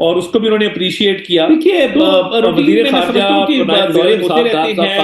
اور اس کو بھی انہوں نے اپریشیٹ کیا. دیکھیے وزیر خارجہ دورے ہوتے رہتے ہیں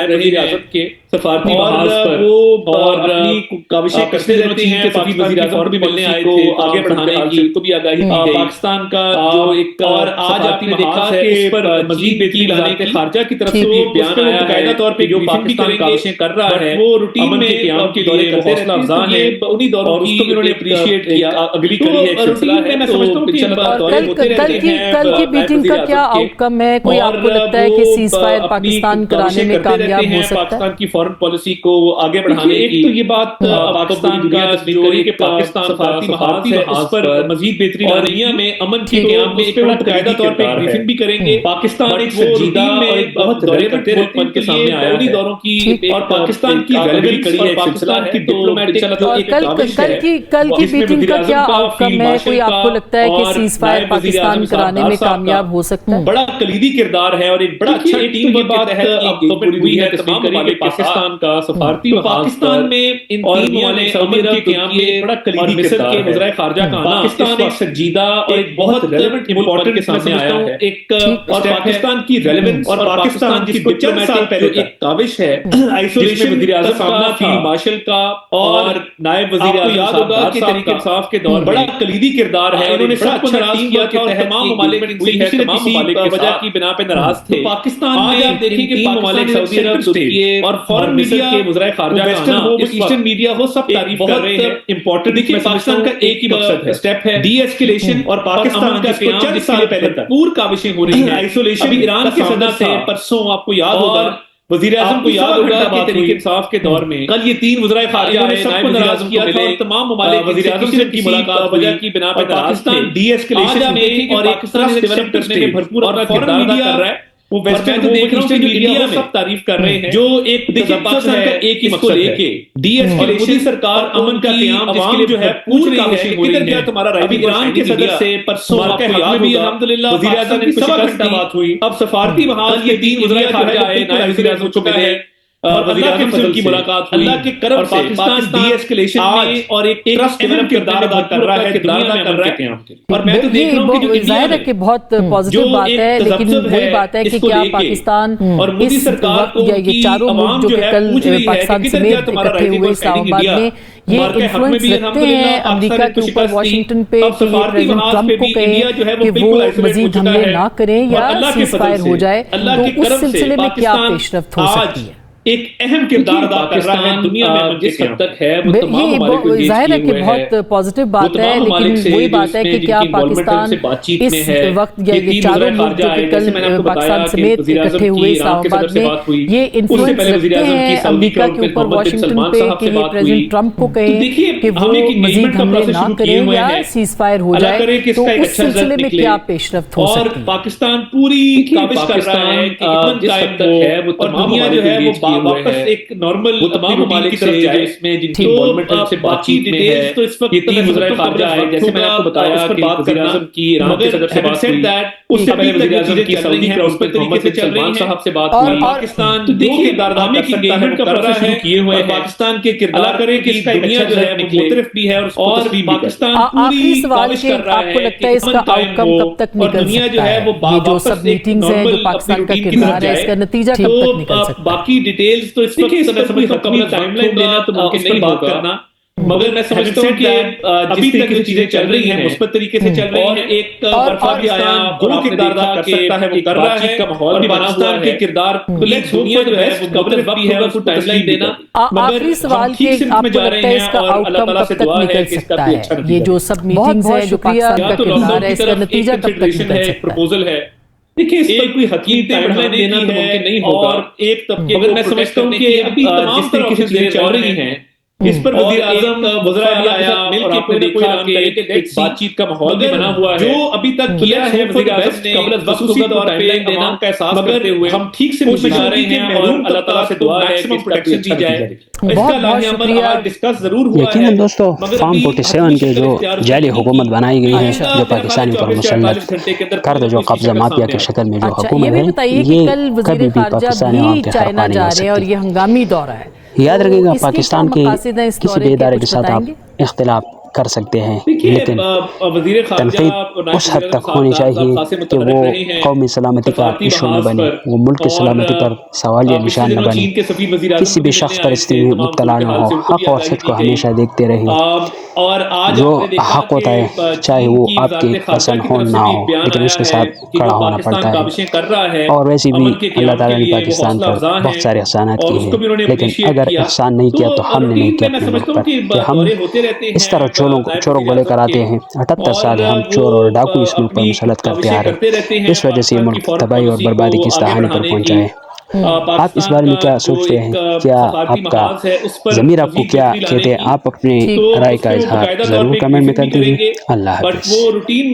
وزیر اعظم کے سفارتی محاذ پر اور اپنی کاوشیں کرتے رہتے ہیں. وزیر اعظم بھی ملنے آئے تھے آگے بڑھانے کی, کو بھی آگاہی دی پاکستان کا جو ایک. اور آج آپ نے دیکھا ہے اس پر مزید بہتری لانے کے خارجہ کی طرف سے بھی ایک بیان آیا ہے باقاعدہ طور پہ جو پاکستان کاوشیں کر رہا ہے وہ روٹین میں قیام کے لیے حوصلہ افزا ہے. انہی دوروں کی انہوں نے اپریشیٹ کیا. اگلی کڑی ہے ایک سلسلہ ہے. میں سمجھتا ہوں کہ کل کی میٹنگ کا کیا آؤٹ کم ہے؟ کوئی آپ کو لگتا ہے کہ سیز فائر پاکستان کرانے میں کامیاب ہو سکتا ہے؟ پاکستان کی فورن پالیسی کو آگے بڑھانے کی. ایک تو یہ بات پاکستان کا جو کہ پاکستان سفارتی محاذ ہے اس پر مزید بہتری لانے میں امن کے قیام میں ایک باقاعدہ طور پہ بریفنگ بھی کریں گے. پاکستان ایک سنجیدہ اور ایک بہت دورے کرتے ملک کے سامنے آیا ہے دوروں کی اور پاکستان کی ریلیونس اور پاکستان کی ڈپلومیٹک جو ایک کاوش ہے کل کی میٹنگ کا کیا آؤٹ کم ہے؟ کوئی آپ کو لگتا ہے کہ سیز فائر پاکستان کرانے میں کامیاب ہو سکتا ہے؟ بڑا کلیدی کردار ہے اور ایک بڑا اچھا ٹیم ورک کے تحت گفتگو ہوئی ہے تمام ممالک پاکستان کا سفارتی پاکستان میں ان تین ممالک سعودی عرب کے قیام میں بڑا کلیدی کردار ہے. وزرائے خارجہ کا آنا پاکستان ایک سنجیدہ اور ایک بہت ریلیونٹ امپورٹنٹ کے سامنے آیا ہے ایک. اور پاکستان کی ریلیونس اور پاکستان جس کو چند سال پہلے ایک کاوش ہے آئسولیشن وزیر اعظم سامنا فیلڈ مارشل کا اور نائب وزیر اعظم یاد ہوگا کہ تحریک انصاف کے دور بڑا کلیدی کردار ہے. انہوں نے سب کو ناراض کیا کہ تمام ممالک ہوئی ہے تمام ممالک کی وجہ کی بنا پہ ناراض تھے. پاکستان میں آپ دیکھیں کہ ممالک سعودی عرب ترکی اور فورن میڈیا کے وزرائے خارجہ کا آنا ایسٹرن میڈیا وہ سب تعریف کر رہے ہیں. امپورٹنٹ دیکھیں پاکستان کا ایک ہی مقصد ہے اسٹیپ ہے ڈی ایسکیلیشن اور پاکستان کا قیام چند سال پہلے تک پور کاوشیں ہو رہی ہیں آئسولیشن. ایران کے صدر سے پرسوں آپ کو یاد ہوگا وزیر اعظم کو یاد ہوگا کہ تحریک انصاف کے دور میں کل یہ تین وزرائے خارجہ آئے نائب وزیر اعظم کیا تھا اور تمام ممالک وزیر اعظم سے کی ملاقات وجہ کی بنا پر پاکستان ڈی ایسکیلیشن میں اور ایک ٹرسٹ ڈیولپ کرنے میں بھرپور اپنا کردار ادا کر رہا ہے. وہ ویسٹرن کو دیکھ رہا ہوں کہ میڈیا وہ سب تعریف کر رہے ہیں جو ایک دیکھیں پاکستان کا ایک ہی مقصد ہے ڈی ایسکیلیشن. سرکار امن کا قیام جس کے لیے جو ہے پوچھ رہی ہے کہ کدھر کیا تمہارا رائے. ایران کے صدر سے پرسوں آپ کو یاد ہوگا الحمدللہ وزیر اعظم کی سوا گھنٹہ بات ہوئی. اب سفارتی محاذ یہ تین وزرائے خارجہ آئے نائب وزیر اعظم کو ملے اور وزیر اعظم فضل کی ملاقات ہوئی. اللہ کے کرم سے پاکستان ڈی ایسکیلیشن میں اور ایک ٹرسٹ ڈیولپ کردار ادا کر رہا ہے دنیا میں امن کے قیام کے. اور میں تو دیکھ رہا ہوں کہ جو ظاہر ہے کہ بہت پازیٹیو بات ہے لیکن وہی بات ہے کہ کیا پاکستان اس وقت یا یہ چاروں ملک جو کہ کل پاکستان سمیت اکٹھے ہوئے اسلام آباد میں یہ انفلوئنس رکھتے ہیں امریکہ کے اوپر واشنگٹن پہ کہ پریزیڈنٹ ٹرمپ کو کہیں کہ وہ مزید حملے نہ کریں یا سیز فائر ہو جائے تو اس سلسلے میں کیا پیش رفت ہو سکتی ہے؟ ایک اہم کردار ادا کر رہا ہے دنیا میں امن کے قیام تک ہے. یہ ظاہر ہے کہ بہت پازیٹیو بات ہے لیکن وہی بات ہے کہ کیا پاکستان اس وقت یا یہ چاروں ملک جو کہ کل پاکستان سمیت اکٹھے ہوئے اسلام آباد میں یہ انفلوئنس رکھتے ہیں امریکہ کے اوپر واشنگٹن پہ کہ یہ پریزیڈنٹ ٹرمپ کو کہیں کہ وہ مزید حملے نہ کریں یا سیز فائر ہو جائے تو اس سلسلے میں کیا پیش رفت ہو سکتی ہے؟ اور پاکستان پوری کاوش کر رہا ہے کہ امن قائم ہے اور دنیا جو ہے وہ واپس ایک نارمل تمام ممالک کی طرف جائے اس میں جن کی انوالومنٹ سے بات چیت میں ہے. تو اس وقت یہ تین وزرائے خارجہ آئے جیسے میں نے آپ کو بتایا کہ وزیر اعظم کی ایران کے صدر سے بات ہوئی اس سے پہلے وزیر اعظم کی سعودی کراؤن پرنس محمد بن سلمان صاحب سے بات ہوئی. پاکستان دو کردار ادا کر سکتا ہے وہ کر رہا ہے کیے ہوئے پاکستان کے کردار کرے کہ دنیا جو ہے مختلف بھی ہے اور پاکستان آخری سوال کہ آپ کو لگتا ہے اس کا آؤٹ کم کب تک نکل سکتا ہے؟ یہ جو سب میٹنگز ہیں جو پاکستان کا کردار ہے اس کا نتیجہ کب تک نکل سکتا ہے؟ باقی ڈیٹیلز تو اس وقت قبل ٹائم لائن دینا تو ممکن نہیں بات کرنا مگر میں سمجھتا ہوں کہ ابھی تک جو چیزیں چل رہی ہیں مثبت طریقے سے چل رہی ہیں. ایک برفا بھی آیا دو کردار ادا کر سکتا ہے وہ کر رہا ہے کا ماحول بھی پاکستان کے کردار دنیا جو ہے وہ قبل وقت بھی ہے اس کو ٹائم لائن دینا. آخری سوال کہ آپ کو لگتا ہے اس کا آؤٹ کم کب تک نکل سکتا ہے؟ یہ جو سب میٹنگز ہیں جو پاکستان کا کردار ہے اس کا نتیجہ کب تک نکل سکتا ہے؟ پروپوزل ہے. دیکھیں اس پر کوئی حقیقی ٹائم لائن دینا تو ممکن نہیں ہوگا اور ایک طبقے مگر میں سمجھتا ہوں کہ ابھی تمام طرح کی چیزیں چل رہی ہیں اس پر وزیر اعظم وزراء اعلیٰ کے ساتھ مل کے پھر دیکھا کہ ایک بات چیت کا ماحول بھی بنا ہوا ہے جو ابھی تک کیا ہے وزیر اعظم نے قبل خصوصی طور پہ عوام کا احساس کرتے ہوئے ہم ٹھیک سے مجھ جا رہے ہیں اور اللہ تعالیٰ سے دعا ہے کہ اس کا پروٹیکشن دی جائے. اس کا لاہی عمل آج ڈسکس ضرور ہوا ہے. یقیناً دوستو فارم 47 کے جو جعلی حکومت بنائی گئی ہے جو پاکستانی پر مسلط کرد جو قبضہ مافیا کی شکل میں جو حکومت ہے یہ کبھی بھی پاکستانی عوام کے خراب نہیں ہو سکتی. اور یہ ہنگامی دورہ ہے. یاد رکھے گا پاکستان کے کسی بھی ادارے کے ساتھ آپ اختلاف کر سکتے ہیں، دیکھیے لیکن وزیر خارجہ تنقید اس حد تک ہونی چاہیے کہ وہ قومی سلامتی کا ایشو نہ بنے، وہ ملک کی سلامتی پر سوالیہ نشان نہ بنے، کسی بھی شخص پر اس میں مبتلا نہ ہو، حق اور سچ کو ہمیشہ دیکھتے رہیں۔ اور آج جو آپ نے دیکھا حق ہوتا ہے کہ چاہے چین وہ کی آپ کے وزارت خارجہ پسند کی ہو طرف سے نہ بھی ہو، بیان لیکن اس آیا کے ہے ساتھ کہ کھڑا جو ہونا پاکستان پڑتا ہے۔ کاوشیں کر رہا ہے اور ویسے بھی امن کے اللہ قیام تعالیٰ کے نے لیے وہ پاکستان حوصلہ پر افزا بہت ہیں سارے احسانات اور کیے اس ہیں، کو بھی انہوں نے لیکن اپریشیٹ اگر کیا۔ احسان نہیں کیا تو ہم نے نہیں روٹین کیا میں اپنے سمجھتا ملک ہوں پر، کہ کہ ہم دورے ہوتے رہتے اس ہیں طرح نائب چوروں وزیر کو لے کر اعظم آتے کے، ہیں، 78 اور سال ہم چور اور ڈاکو اس ملک پر اپنی مسلط کرتے کاوشیں آ رہے کرتے رہتے ہیں، ہیں اس وجہ سے یہ پاکستان کی ملک فارن تباہی اور پالیسی بربادی کو کی اس آگے کہانی پر بڑھانے پہنچا کی۔ ہے۔ آپ اس پاکستان بارے میں کا کیا جو سوچتے ہیں؟ ایک کیا سفارتی آپ کا محاذ ہے اس پر ضمیر آپ کو مزید کیا بہتری لانے کہتے ہیں؟ کی، آپ اپنے ٹھیک تو رائے اس کا پہ وہ اظہار باقاعدہ طور ضرور پہ ایک کمنٹ میں briefing کر بھی کریں دیجیے۔ گے، اللہ بٹ حافظ۔ وہ روٹین میں